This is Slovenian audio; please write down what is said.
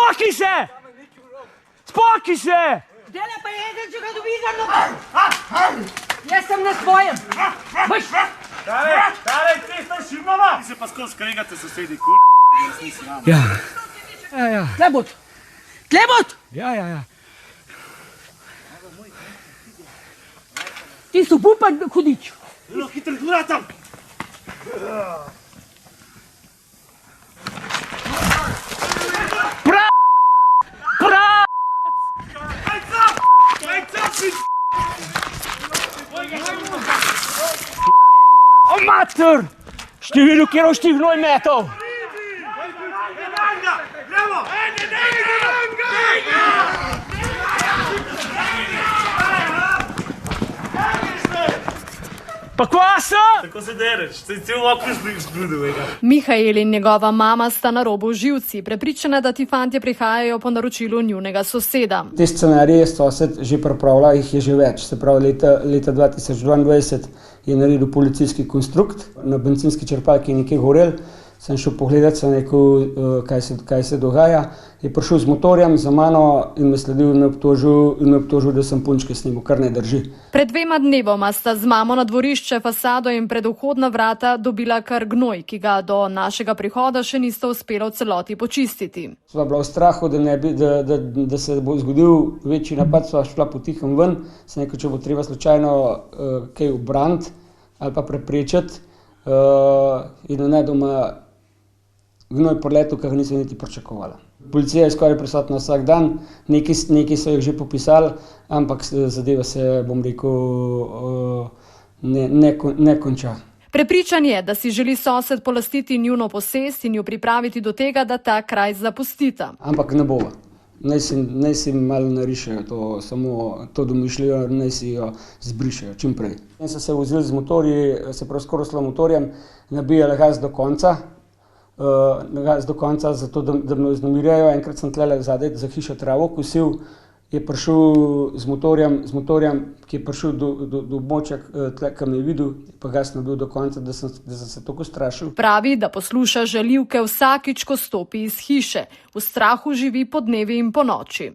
Spokaj se! Spokaj se! Dele pa eden, če ga dobi za nogo. Jaz sem na svojem. Boš! Tale, cesta šibnova! Vi se pa skozi skregate sosedi, jaz nisi ravno. Ja. Klebot! Klebot! Ja. Ti so pupan hudič. Zelo hitro dura tam! O, mater! Število, kjer oštih gnoj metov! Gremo! Pa kvasa! Tako se dereš, se cel okružnik zbudil. Mihael in njegova mama sta na robu živci, prepričana, da ti fantje prihajajo po naročilu njunega soseda. Te scenarije sosed že pripravlja, jih je že več. Se pravi, leta 2022 je naredil policijski konstrukt, na bencinski črpalki je nekaj gorel, sem šel pogledat, sem rekel, kaj se dogaja. Je prišel z motorjem za mano in me sledil in me obtožil, da sem punčke snimil, kar ne drži. Pred 2 dnevoma sta z mamo na dvorišče, fasado in pred vhodna vrata dobila kar gnoj, ki ga do našega prihoda še nista uspela v celoti počistiti. Sva bila v strahu, da se bo zgodil večji napad, sva šla potihem ven, sem rekel, če bo treba slučajno kaj obraniti ali pa preprečiti, in nenadoma gnoj poletel, kar nisem niti pričakovala. Policija je skoraj prisotna vsak dan, nekaj so jih že popisali, ampak zadeva se, bom rekel, ne konča. Prepričan je, da si želi sosed polastiti njuno posest in jo pripraviti do tega, da ta kraj zapustita. Ampak ne bova. Naj si malo narišejo to domišljijo, naj si jo zbrišejo čim prej. In so se vozili z motorji, se pravi skoraj s motorjem, nabijali gas do konca, zato da me vznemirjajo. Enkrat sem tlele zadaj za hišo travo kosil, je prišel z motorjem, ki je prišel do območja, ki me je videl, pa gas nabil do konca, da sem se tako strašil. Pravi, da posluša žaljivke vsakič, ko stopi iz hiše. V strahu živi po dnevi in po noči.